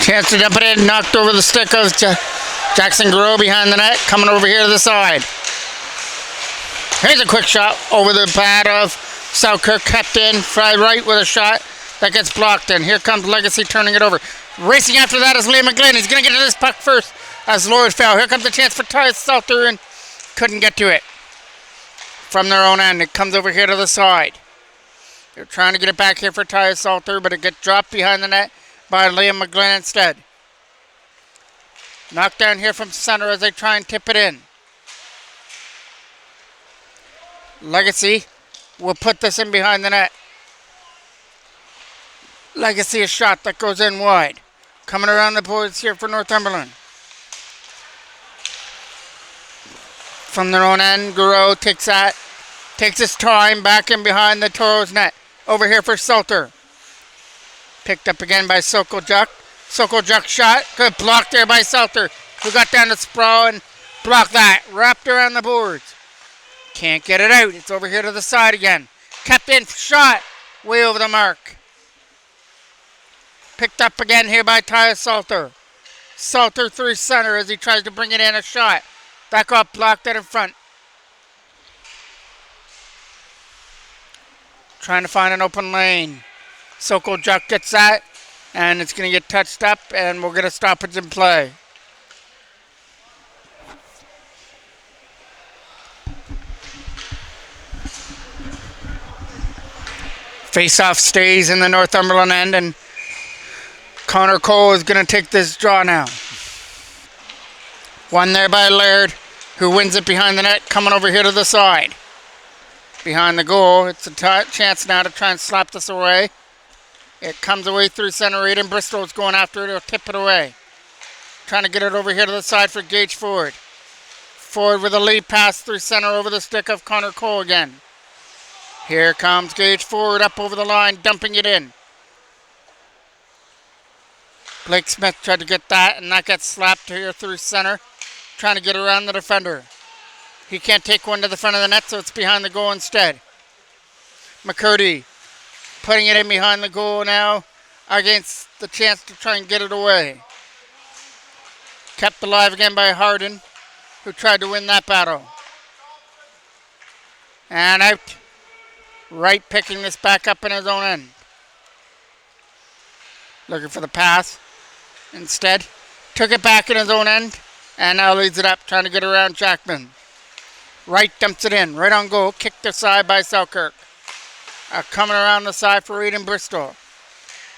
Chance to dump it in, knocked over the stick of Jackson Guerrero behind the net, coming over here to the side. Here's a quick shot over the pad of Selkirk, kept in, fried right with a shot that gets blocked in. Here comes Legacy turning it over. Racing after that is Liam McGlynn. He's going to get to this puck first as Lloyd fell. Here comes the chance for Tyus Salter and couldn't get to it. From their own end, it comes over here to the side. They're trying to get it back here for Tyus Salter, but it gets dropped behind the net by Liam McGlynn instead. Knocked down here from center as they try and tip it in. Legacy will put this in behind the net. Legacy a shot that goes in wide. Coming around the boards here for Northumberland. From their own end, Guerrero takes his time back in behind the Toros net. Over here for Salter. Picked up again by Sokoljuk. Sokoljuk shot. Good block there by Salter, who got down to sprawl and blocked that. Wrapped around the boards. Can't get it out. It's over here to the side again. Kept in, shot. Way over the mark. Picked up again here by Tyus Salter. Salter through center as he tries to bring it in a shot. That got blocked out in front. Trying to find an open lane. Sokoljuk gets that, and it's going to get touched up, and we'll get a stoppage in play. Face-off stays in the Northumberland end, and Connor Cole is going to take this draw now. One there by Laird, who wins it behind the net, coming over here to the side. Behind the goal, it's a chance now to try and slap this away. It comes away through center. Aiden Bristol is going after it. He'll tip it away. Trying to get it over here to the side for Gage Ford. Ford with a lead pass through center over the stick of Connor Cole again. Here comes Gage Ford up over the line, dumping it in. Blake Smith tried to get that, and that gets slapped here through center. Trying to get around the defender. He can't take one to the front of the net, so it's behind the goal instead. McCurdy putting it in behind the goal now against the chance to try and get it away. Kept alive again by Hardin, who tried to win that battle. And out. Wright picking this back up in his own end. Looking for the pass. Instead, took it back in his own end, and now leads it up, trying to get around Jackman. Wright dumps it in, right on goal, kicked aside by Selkirk. Coming around the side for Aiden Bristol.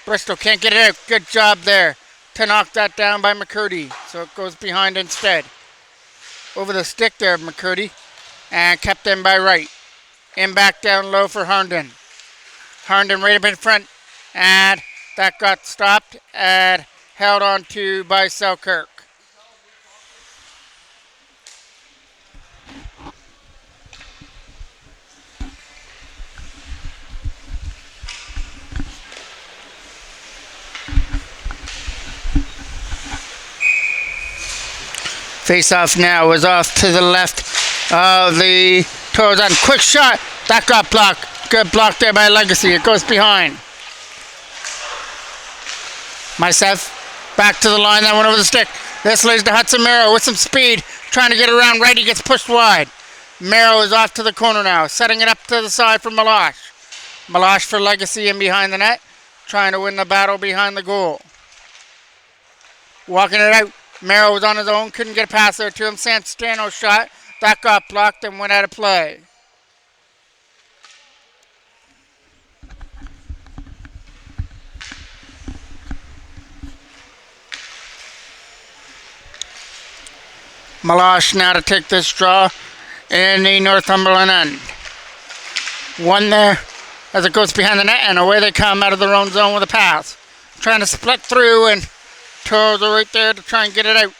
Bristol can't get it out. Good job there to knock that down by McCurdy. So it goes behind instead. Over the stick there, McCurdy. And kept in by Wright. In back down low for Herndon. Herndon right up in front. And that got stopped and held on to by Selkirk. Face-off now was off to the left of the Toros. Quick shot. That got blocked. Good block there by Legacy. It goes behind. Myself back to the line. That went over the stick. This leads to Hudson Merrow with some speed. Trying to get around right. He gets pushed wide. Merrow is off to the corner now. Setting it up to the side for Meloche. Meloche for Legacy in behind the net. Trying to win the battle behind the goal. Walking it out. Merrow was on his own, couldn't get a pass there to him. Santano shot. That got blocked and went out of play. Meloche now to take this draw in the Northumberland end. One there as it goes behind the net, and away they come out of their own zone with a pass. Trying to split through, and Toros are right there to try and get it out.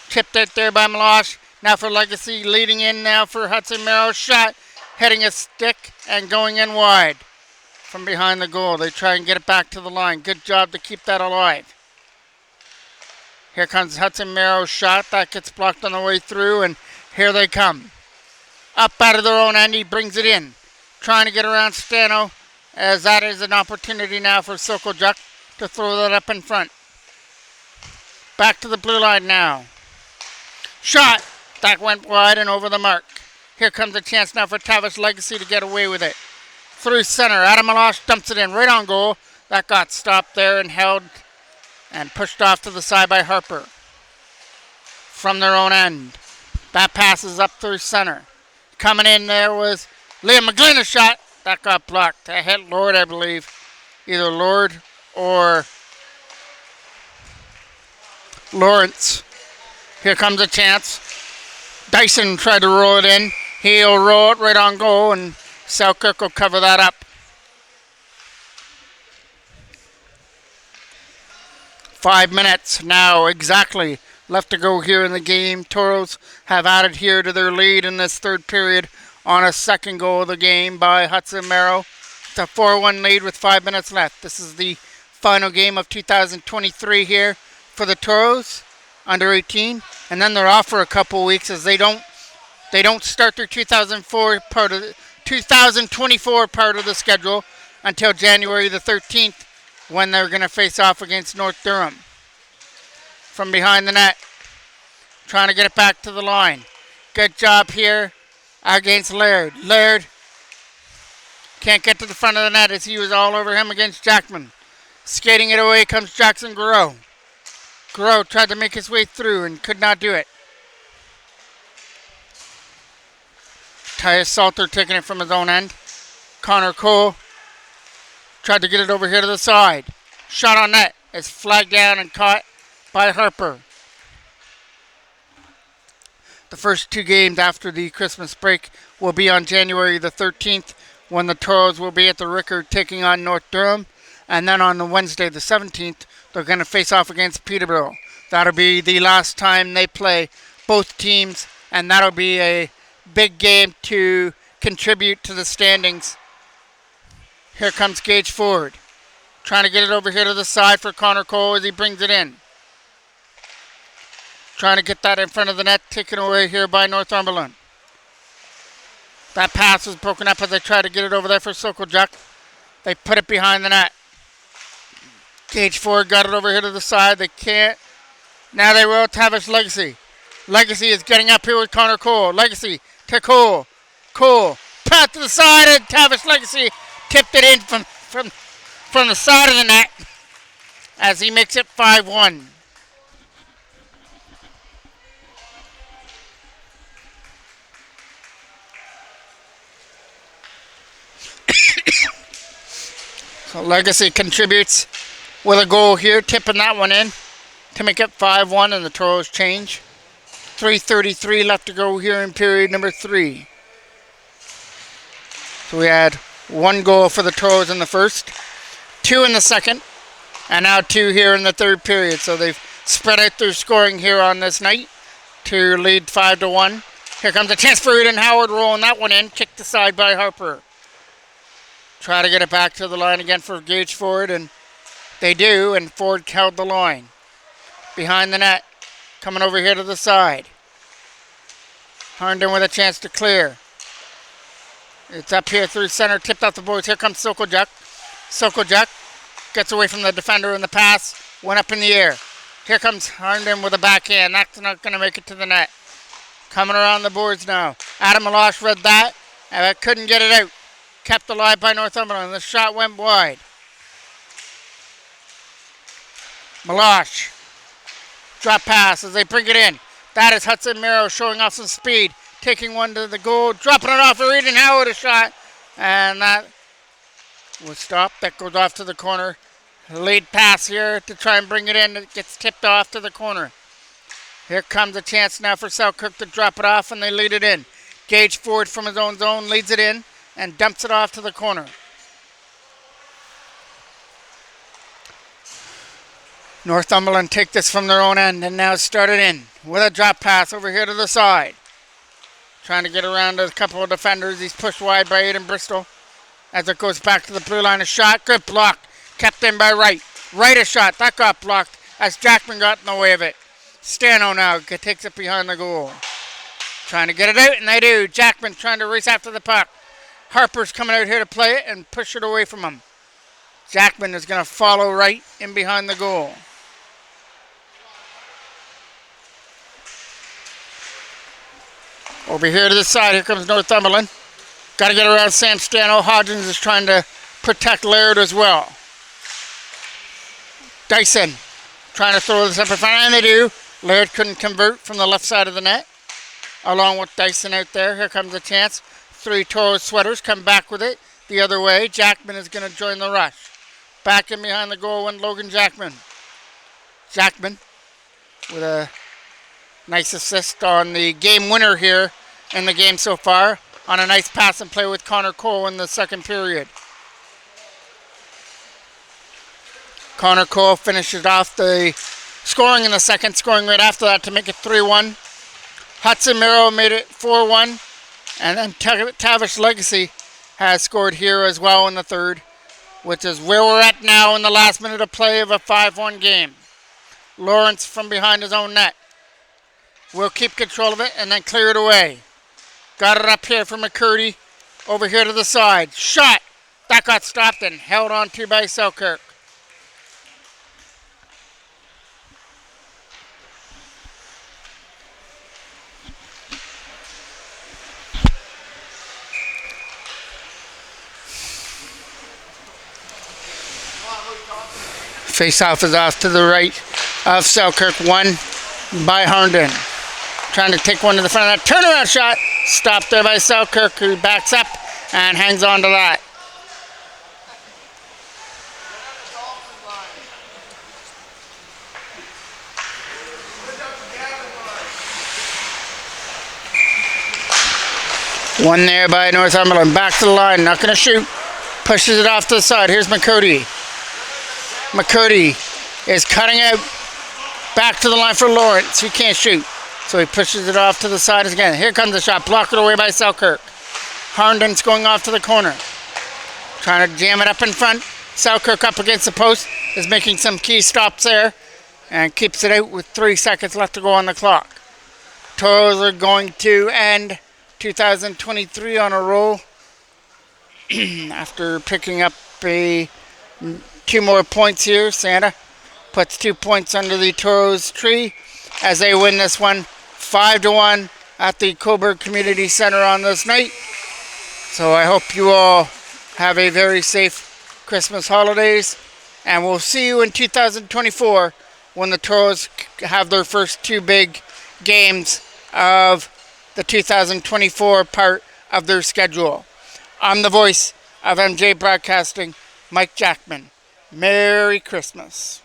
Chipped out there by Meloche. Now for Legacy, leading in now for Hudson Merrow. Shot, hitting a stick and going in wide. From behind the goal, they try and get it back to the line. Good job to keep that alive. Here comes Hudson Merrow's shot. That gets blocked on the way through, and here they come. Up out of their own end, he brings it in. Trying to get around Stano, as that is an opportunity now for Sokoljuk to throw that up in front. Back to the blue line now. Shot. That went wide and over the mark. Here comes a chance now for Tavish Legacy to get away with it. Through center. Adam Malosh dumps it in right on goal. That got stopped there and held and pushed off to the side by Harper. From their own end. That passes up through center. Coming in there was Liam McGlin's shot. That got blocked. That hit Lord, I believe. Either Lord or Lawrence. Here comes a chance. Dyson tried to roll it in. He'll roll it right on goal, and Selkirk will cover that up. 5 minutes now exactly left to go here in the game. Toros have added here to their lead in this third period on a second goal of the game by Hudson Merrow. It's a 4-1 lead with 5 minutes left. This is the final game of 2023 here for the Toros under 18, and then they're off for a couple weeks as they don't start their 2024 part of the schedule until January the 13th when they're going to face off against North Durham. From behind the net, trying to get it back to the line. Good job here against Laird. Laird can't get to the front of the net as he was all over him against Jackman. Skating it away comes Jackson Garreau. Garreau tried to make his way through and could not do it. Tyus Salter taking it from his own end. Connor Cole tried to get it over here to the side. Shot on net. It's flagged down and caught by Harper. The first two games after the Christmas break will be on January the 13th when the Toros will be at the Rickard taking on North Durham. And then on the Wednesday the 17th, they're going to face off against Peterborough. That'll be the last time they play both teams, and that'll be a big game to contribute to the standings. Here comes Gage Ford. Trying to get it over here to the side for Connor Cole as he brings it in. Trying to get that in front of the net, taken away here by Northumberland. That pass was broken up as they try to get it over there for Sokojuk. They put it behind the net. Gage Ford got it over here to the side. They can't. Now they will. Tavish Legacy. Legacy is getting up here with Connor Cole. Legacy to Cole. Cole. Pat to the side, and Tavish Legacy tipped it in from the side of the net as he makes it 5-1. So Legacy contributes with a goal here, tipping that one in to make it 5-1, and the Toros change. 3:33 left to go here in period number 3. So we had one goal for the Toros in the first, 2 in the second, and now 2 here in the third period. So they've spread out their scoring here on this night to lead 5-1. Here comes a chance for Eden Howard, rolling that one in, kicked aside by Harper. Try to get it back to the line again for Gage Ford, and they do, and Ford held the line. Behind the net, coming over here to the side. Harnden with a chance to clear. It's up here through center, tipped off the boards. Here comes Sokojuk. Sokojuk gets away from the defender in the pass, went up in the air. Here comes Harnden with a backhand. That's not going to make it to the net. Coming around the boards now. Adam Malosh read that, and couldn't get it out. Kept alive by Northumberland. The shot went wide. Malosh. Drop pass as they bring it in. That is Hudson Merrow showing off some speed. Taking one to the goal. Dropping it off for Eden Howard, a shot. And that was stopped. That goes off to the corner. Lead pass here to try and bring it in. It gets tipped off to the corner. Here comes a chance now for Selkirk to drop it off, and they lead it in. Gage Ford from his own zone leads it in and dumps it off to the corner. Northumberland take this from their own end and now start it in with a drop pass over here to the side. Trying to get around a couple of defenders. He's pushed wide by Aiden Bristol as it goes back to the blue line. A shot. Good block. Kept in by Wright. Wright a shot. That got blocked as Jackman got in the way of it. Stano now takes it behind the goal. Trying to get it out, and they do. Jackman trying to race after the puck. Harper's coming out here to play it and push it away from him. Jackman is going to follow Wright in behind the goal. Over here to the side, here comes Northumberland. Got to get around Sam Stano. Hodgins is trying to protect Laird as well. Dyson trying to throw this up in front, and they do. Laird couldn't convert from the left side of the net. Along with Dyson out there. Here comes a chance. 3 Toros sweaters come back with it the other way. Jackman is going to join the rush. Back in behind the goal went Logan Jackman. Jackman with a nice assist on the game winner here in the game so far, on a nice pass and play with Connor Cole in the second period. Connor Cole finishes off the scoring in the second, scoring right after that to make it 3-1. Hudson Merrill made it 4-1, and then Tavish Legacy has scored here as well in the third, which is where we're at now in the last minute of play of a 5-1 game. Lawrence from behind his own net will keep control of it and then clear it away. Got it up here for McCurdy. Over here to the side. Shot! That got stopped and held on to by Selkirk. Face-off is off to the right of Selkirk. Won by Herndon. Trying to take one to the front of that turnaround shot. Stopped there by Selkirk, who backs up and hangs on to that. One there by Northumberland. Back to the line. Not going to shoot. Pushes it off to the side. Here's McCurdy. McCurdy is cutting out back to the line for Lawrence. He can't shoot, so he pushes it off to the side again. Here comes the shot, blocked away by Selkirk. Herndon's going off to the corner, trying to jam it up in front. Selkirk up against the post, is making some key stops there, and keeps it out with 3 seconds left to go on the clock. Toros are going to end 2023 on a roll after picking up 2 more points here. Santa puts 2 points under the Toros tree as they win this one 5-1 at the Coburg Community Center on this night. So I hope you all have a very safe Christmas holidays, and we'll see you in 2024 when the Toros have their first 2 big games of the 2024 part of their schedule. I'm the voice of MJ Broadcasting, Mike Jackman. Merry Christmas.